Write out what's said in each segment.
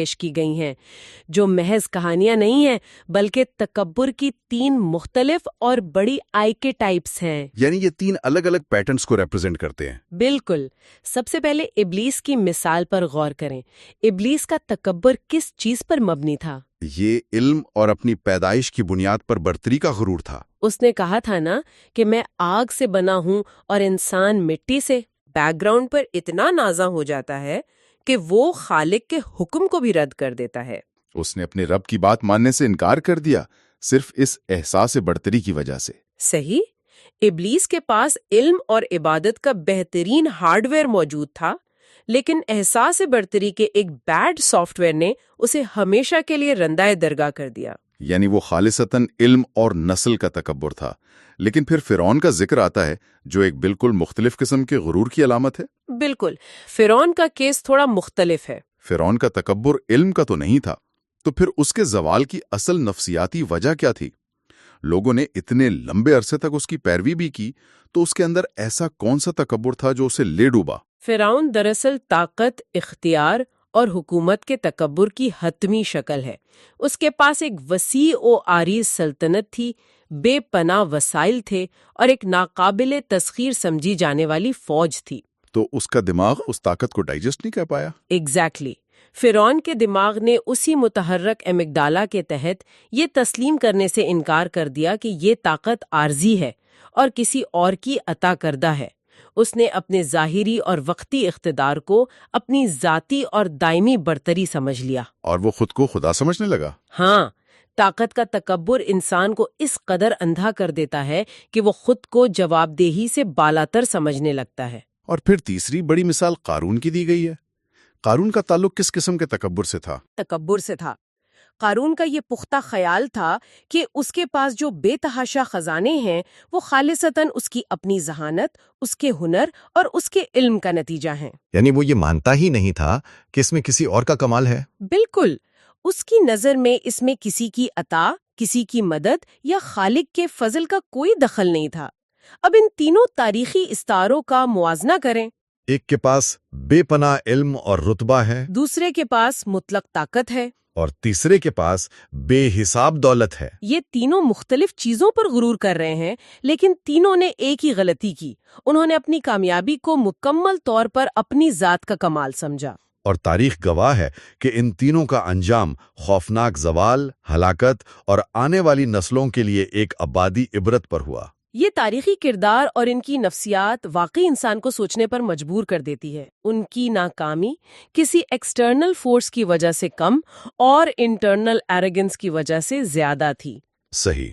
پیش کی گئی ہیں جو محض کہانیاں نہیں ہیں بلکہ تکبر کی 3 مختلف اور بڑی آئیکے ٹائپس ہیں۔ یعنی یہ 3 الگ الگ پیٹرنز کو ریپرزینٹ کرتے ہیں۔ بالکل۔ سب سے پہلے ابلیس کی مثال پر غور کریں۔ ابلیس کا تکبر کس چیز پر مبنی تھا؟ یہ علم اور اپنی پیدائش کی بنیاد پر برتری کا غرور تھا۔ اس نے کہا تھا نا کہ میں آگ سے بنا ہوں اور انسان مٹی سے۔ بیک گراؤنڈ پر اتنا نازا ہو جاتا ہے کہ وہ خالق کے حکم کو بھی رد کر دیتا ہے۔ اس نے اپنے رب کی بات ماننے سے انکار کر دیا صرف اس احساس برتری کی وجہ سے۔ صحیح۔ ابلیس کے پاس علم اور عبادت کا بہترین ہارڈ ویئر موجود تھا، لیکن احساس برتری کے ایک بیڈ سافٹ ویئر نے اسے ہمیشہ کے لیے رندۂ درگاہ کر دیا۔ یعنی وہ خالصتاً علم اور نسل کا تکبر تھا۔ لیکن پھر فرعون کا ذکر آتا ہے جو ایک بالکل مختلف قسم کے غرور کی علامت ہے۔ بالکل۔ فرعون کا کیس تھوڑا مختلف ہے۔ فرعون کا تکبر علم کا تو نہیں تھا، تو پھر اس کے زوال کی اصل نفسیاتی وجہ کیا تھی؟ لوگوں نے اتنے لمبے عرصے تک اس کی پیروی بھی کی، تو اس کے اندر ایسا کون سا تکبر تھا جو اسے لے ڈوبا؟ فرعون دراصل طاقت، اختیار اور حکومت کے تکبر کی حتمی شکل ہے۔ اس کے پاس ایک وسیع و عریض سلطنت تھی، بے پناہ وسائل تھے اور ایک ناقابل تسخیر سمجھی جانے والی فوج تھی۔ تو اس کا دماغ اس طاقت کو ڈائجسٹ نہیں کر پایا؟ ایگزیکٹلی۔ فرعون کے دماغ نے اسی متحرک ایمگڈالا کے تحت یہ تسلیم کرنے سے انکار کر دیا کہ یہ طاقت عارضی ہے اور کسی اور کی عطا کردہ ہے۔ اس نے اپنے ظاہری اور وقتی اقتدار کو اپنی ذاتی اور دائمی برتری سمجھ لیا، اور وہ خود کو خدا سمجھنے لگا۔ ہاں، طاقت کا تکبر انسان کو اس قدر اندھا کر دیتا ہے کہ وہ خود کو جواب دہی سے بالاتر سمجھنے لگتا ہے۔ اور پھر تیسری بڑی مثال قارون کی دی گئی ہے۔ قارون کا تعلق کس قسم کے تکبر سے تھا؟ تکبر سے تھا۔ قارون کا یہ پختہ خیال تھا کہ اس کے پاس جو بے تحاشا خزانے ہیں وہ خالصتاً اس کی اپنی ذہانت، اس کے ہنر اور اس کے علم کا نتیجہ ہیں۔ یعنی وہ یہ مانتا ہی نہیں تھا کہ اس میں کسی اور کا کمال ہے؟ بالکل۔ اس کی نظر میں اس میں کسی کی عطا، کسی کی مدد یا خالق کے فضل کا کوئی دخل نہیں تھا۔ اب ان تینوں تاریخی استعاروں کا موازنہ کریں۔ ایک کے پاس بے پناہ علم اور رتبہ ہے، دوسرے کے پاس مطلق طاقت ہے، اور تیسرے کے پاس بے حساب دولت ہے۔ یہ تینوں مختلف چیزوں پر غرور کر رہے ہیں، لیکن تینوں نے ایک ہی غلطی کی۔ انہوں نے اپنی کامیابی کو مکمل طور پر اپنی ذات کا کمال سمجھا۔ اور تاریخ گواہ ہے کہ ان تینوں کا انجام خوفناک زوال، ہلاکت اور آنے والی نسلوں کے لیے ایک ابدی عبرت پر ہوا۔ یہ تاریخی کردار اور ان کی نفسیات واقعی انسان کو سوچنے پر مجبور کر دیتی ہے۔ ان کی ناکامی کسی ایکسٹرنل فورس کی وجہ سے کم اور انٹرنل ایروگنس کی وجہ سے زیادہ تھی۔ صحیح۔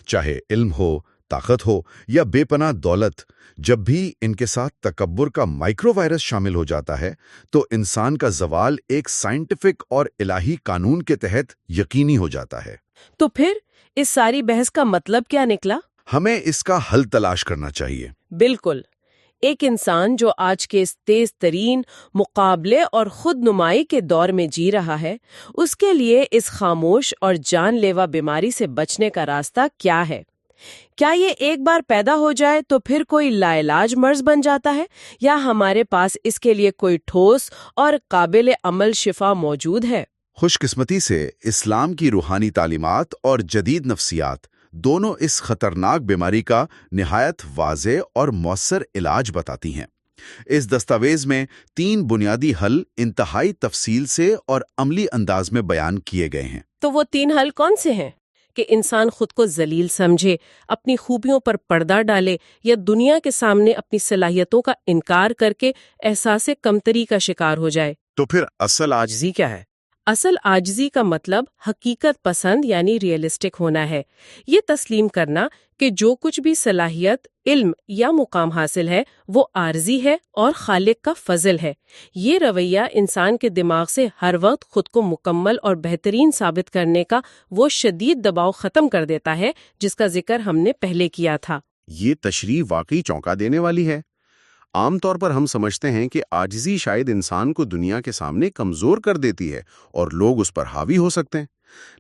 چاہے علم ہو، طاقت ہو یا بے پناہ دولت، جب بھی ان کے ساتھ تکبر کا مائکرو وائرس شامل ہو جاتا ہے تو انسان کا زوال ایک سائنٹیفک اور الہی قانون کے تحت یقینی ہو جاتا ہے۔ تو پھر اس ساری بحث کا مطلب کیا نکلا؟ ہمیں اس کا حل تلاش کرنا چاہیے۔ بالکل۔ ایک انسان جو آج کے اس تیز ترین مقابلے اور خود نمائی کے دور میں جی رہا ہے، اس کے لیے اس خاموش اور جان لیوا بیماری سے بچنے کا راستہ کیا ہے؟ کیا یہ ایک بار پیدا ہو جائے تو پھر کوئی لا علاج مرض بن جاتا ہے، یا ہمارے پاس اس کے لیے کوئی ٹھوس اور قابل عمل شفا موجود ہے؟ خوش قسمتی سے اسلام کی روحانی تعلیمات اور جدید نفسیات دونوں اس خطرناک بیماری کا نہایت واضح اور مؤثر علاج بتاتی ہیں۔ اس دستاویز میں 3 بنیادی حل انتہائی تفصیل سے اور عملی انداز میں بیان کیے گئے ہیں۔ تو وہ 3 حل کون سے ہیں؟ کہ انسان خود کو ذلیل سمجھے، اپنی خوبیوں پر پردہ ڈالے، یا دنیا کے سامنے اپنی صلاحیتوں کا انکار کر کے احساس کمتری کا شکار ہو جائے۔ تو پھر اصل عاجزی کیا ہے؟ اصل عاجزی کا مطلب حقیقت پسند یعنی ریئلسٹک ہونا ہے۔ یہ تسلیم کرنا کہ جو کچھ بھی صلاحیت، علم یا مقام حاصل ہے وہ عارضی ہے اور خالق کا فضل ہے۔ یہ رویہ انسان کے دماغ سے ہر وقت خود کو مکمل اور بہترین ثابت کرنے کا وہ شدید دباؤ ختم کر دیتا ہے جس کا ذکر ہم نے پہلے کیا تھا۔ یہ تشریح واقعی چونکا دینے والی ہے۔ عام طور پر ہم سمجھتے ہیں کہ عاجزی شاید انسان کو دنیا کے سامنے کمزور کر دیتی ہے اور لوگ اس پر حاوی ہو سکتے ہیں،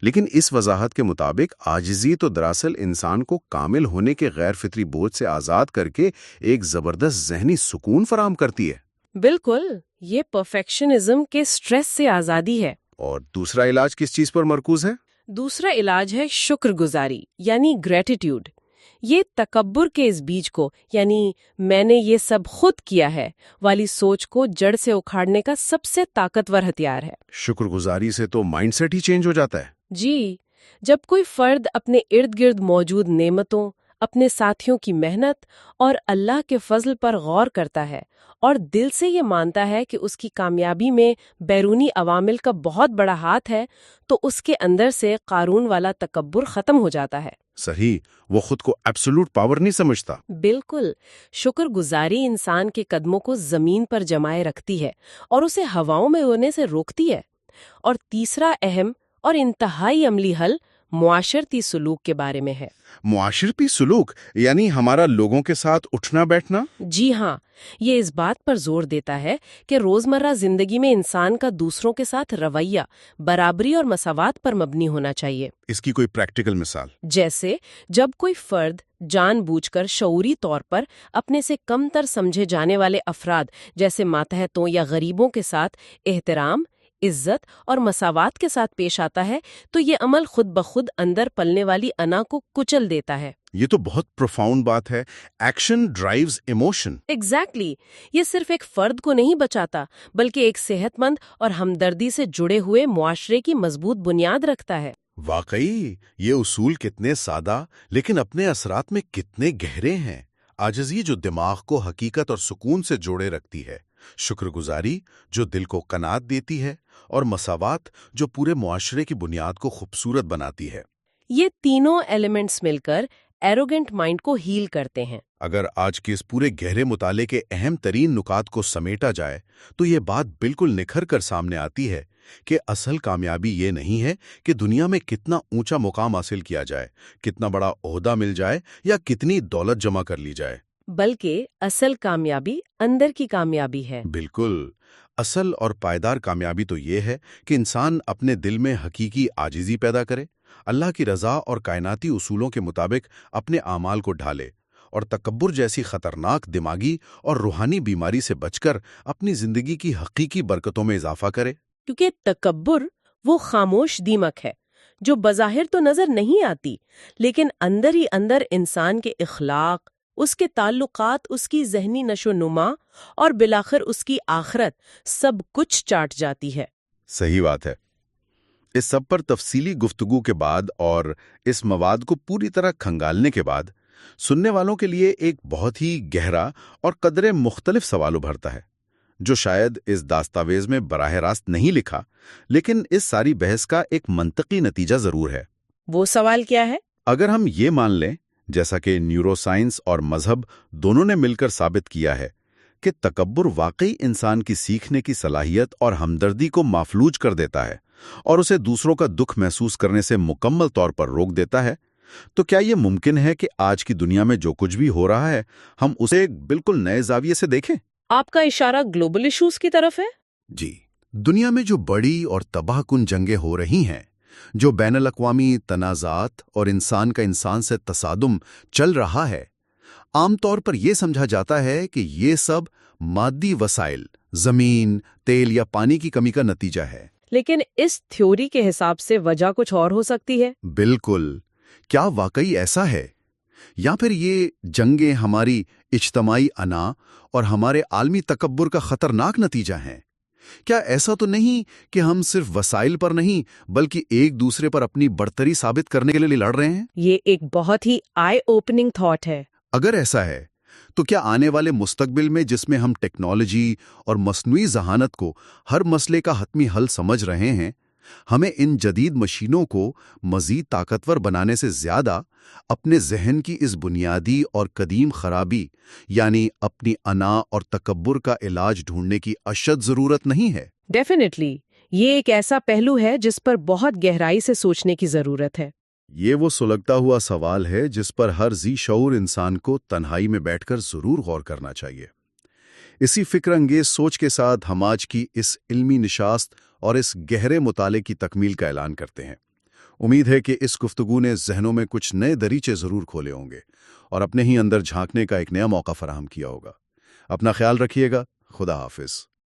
لیکن اس وضاحت کے مطابق عاجزی تو دراصل انسان کو کامل ہونے کے غیر فطری بوجھ سے آزاد کر کے ایک زبردست ذہنی سکون فراہم کرتی ہے۔ بالکل، یہ پرفیکشنزم کے سٹریس سے آزادی ہے۔ اور دوسرا علاج کس چیز پر مرکوز ہے؟ دوسرا علاج ہے شکر گزاری یعنی گریٹیٹیوڈ۔ یہ تکبر کے اس بیج کو یعنی میں نے یہ سب خود کیا ہے والی سوچ کو جڑ سے اکھاڑنے کا سب سے طاقتور ہتھیار ہے۔ شکر گزاری سے تو مائنڈ سیٹ ہی چینج ہو جاتا ہے۔ جی، جب کوئی فرد اپنے ارد گرد موجود نعمتوں، اپنے ساتھیوں کی محنت اور اللہ کے فضل پر غور کرتا ہے اور دل سے یہ مانتا ہے کہ اس کی کامیابی میں بیرونی عوامل کا بہت بڑا ہاتھ ہے، تو اس کے اندر سے قارون والا تکبر ختم ہو جاتا ہے۔ صحیح، وہ خود کو ایبسولوٹ پاور نہیں سمجھتا۔ بالکل، شکر گزاری انسان کے قدموں کو زمین پر جمائے رکھتی ہے اور اسے ہواؤں میں اڑنے سے روکتی ہے۔ اور تیسرا اہم اور انتہائی عملی حل معاشرتی سلوک کے بارے میں ہے۔ معاشرتی سلوک یعنی ہمارا لوگوں کے ساتھ اٹھنا بیٹھنا؟ جی ہاں، یہ اس بات پر زور دیتا ہے کہ روزمرہ زندگی میں انسان کا دوسروں کے ساتھ رویہ برابری اور مساوات پر مبنی ہونا چاہیے۔ اس کی کوئی پریکٹیکل مثال؟ جیسے جب کوئی فرد جان بوجھ کر شعوری طور پر اپنے سے کم تر سمجھے جانے والے افراد جیسے ماتحتوں یا غریبوں کے ساتھ احترام، عزت اور مساوات کے ساتھ پیش آتا ہے تو یہ عمل خود بخود اندر پلنے والی انا کو کچل دیتا ہے۔ یہ تو بہت پروفاؤنڈ بات ہے۔ Action drives emotion. ایگزیکٹلی، یہ صرف ایک فرد کو نہیں بچاتا بلکہ ایک صحت مند اور ہمدردی سے جڑے ہوئے معاشرے کی مضبوط بنیاد رکھتا ہے۔ واقعی یہ اصول کتنے سادہ لیکن اپنے اثرات میں کتنے گہرے ہیں۔ عاجزی جو دماغ کو حقیقت اور سکون سے جوڑے رکھتی ہے، شکر گزاری جو دل کو قناعت دیتی ہے، اور مساوات جو پورے معاشرے کی بنیاد کو خوبصورت بناتی ہے۔ یہ تینوں ایلیمنٹس مل کر ایروگنٹ مائنڈ کو ہیل کرتے ہیں۔ اگر آج کے اس پورے گہرے مطالعے کے اہم ترین نکات کو سمیٹا جائے تو یہ بات بالکل نکھر کر سامنے آتی ہے کہ اصل کامیابی یہ نہیں ہے کہ دنیا میں کتنا اونچا مقام حاصل کیا جائے، کتنا بڑا عہدہ مل جائے یا کتنی دولت جمع کر لی جائے، بلکہ اصل کامیابی اندر کی کامیابی ہے۔ بالکل، اصل اور پائیدار کامیابی تو یہ ہے کہ انسان اپنے دل میں حقیقی عاجزی پیدا کرے، اللہ کی رضا اور کائناتی اصولوں کے مطابق اپنے اعمال کو ڈھالے، اور تکبر جیسی خطرناک دماغی اور روحانی بیماری سے بچ کر اپنی زندگی کی حقیقی برکتوں میں اضافہ کرے۔ کیونکہ تکبر وہ خاموش دیمک ہے جو بظاہر تو نظر نہیں آتی، لیکن اندر ہی اندر انسان کے اخلاق، اس کے تعلقات، اس کی ذہنی نشو و نما اور بالآخر اس کی آخرت سب کچھ چاٹ جاتی ہے۔ صحیح بات ہے۔ اس سب پر تفصیلی گفتگو کے بعد اور اس مواد کو پوری طرح کھنگالنے کے بعد سننے والوں کے لیے ایک بہت ہی گہرا اور قدرے مختلف سوال ابھرتا ہے، جو شاید اس دستاویز میں براہ راست نہیں لکھا، لیکن اس ساری بحث کا ایک منطقی نتیجہ ضرور ہے۔ وہ سوال کیا ہے؟ اگر ہم یہ مان لیں، جیسا کہ نیورو سائنس اور مذہب دونوں نے مل کر ثابت کیا ہے، کہ تکبر واقعی انسان کی سیکھنے کی صلاحیت اور ہمدردی کو مفلوج کر دیتا ہے اور اسے دوسروں کا دکھ محسوس کرنے سے مکمل طور پر روک دیتا ہے، تو کیا یہ ممکن ہے کہ آج کی دنیا میں جو کچھ بھی ہو رہا ہے ہم اسے بالکل نئے زاویے سے دیکھیں؟ آپ کا اشارہ گلوبل ایشوز کی طرف ہے؟ جی، دنیا میں جو بڑی اور تباہ کن جنگیں ہو رہی ہیں، جو بین الاقوامی تنازعات اور انسان کا انسان سے تصادم چل رہا ہے، عام طور پر یہ سمجھا جاتا ہے کہ یہ سب مادی وسائل، زمین، تیل یا پانی کی کمی کا نتیجہ ہے۔ لیکن اس تھیوری کے حساب سے وجہ کچھ اور ہو سکتی ہے۔ بالکل، کیا واقعی ایسا ہے؟ یا پھر یہ جنگیں ہماری اجتماعی انا اور ہمارے عالمی تکبر کا خطرناک نتیجہ ہیں؟ کیا ایسا تو نہیں کہ ہم صرف وسائل پر نہیں بلکہ ایک دوسرے پر اپنی برتری ثابت کرنے کے لیے لڑ رہے ہیں؟ یہ ایک بہت ہی آئی اوپننگ تھاٹ ہے۔ اگر ایسا ہے تو کیا آنے والے مستقبل میں، جس میں ہم ٹیکنالوجی اور مصنوعی ذہانت کو ہر مسئلے کا حتمی حل سمجھ رہے ہیں، ہمیں ان جدید مشینوں کو مزید طاقتور بنانے سے زیادہ اپنے ذہن کی اس بنیادی اور قدیم خرابی یعنی اپنی انا اور تکبر کا علاج ڈھونڈنے کی اشد ضرورت نہیں ہے؟ ڈیفینیٹلی، یہ ایک ایسا پہلو ہے جس پر بہت گہرائی سے سوچنے کی ضرورت ہے۔ یہ وہ سلگتا ہوا سوال ہے جس پر ہر ذی شعور انسان کو تنہائی میں بیٹھ کر ضرور غور کرنا چاہیے۔ اسی فکر انگیز سوچ کے ساتھ ہم آج کی اس علمی نشست اور اس گہرے مطالعے کی تکمیل کا اعلان کرتے ہیں۔ امید ہے کہ اس گفتگو نے ذہنوں میں کچھ نئے دریچے ضرور کھولے ہوں گے اور اپنے ہی اندر جھانکنے کا ایک نیا موقع فراہم کیا ہوگا۔ اپنا خیال رکھیے گا۔ خدا حافظ۔